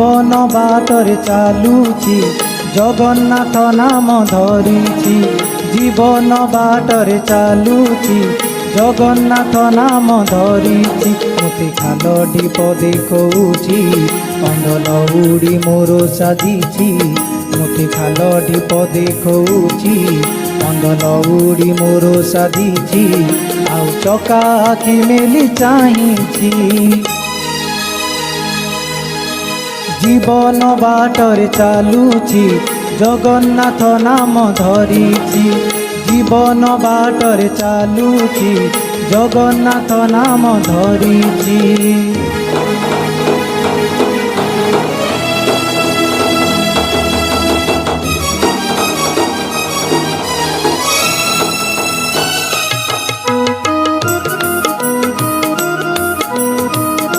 জীবন বাটরে চালুছি জগন্নাথ নাম ধরিছি। জীবন বাটরে চালুছি জগন্নাথ নাম ধরিছি। মতে খাল ঢিপ দেখৌছি কন্দল উড়ি মোর সাজিছি। মতে খাল ঢিপ দেখৌছি কন্দল উড়ি মোর সাজিছি। ଆଉ ଚକା ଆଖି ମେଲି ଚାହିଁଛି জীবন বাটরে চালুছি জগন্নাথ নাম ধরিছি। জীবন বাটরে চালুছি জগন্নাথ নাম ধরিছি।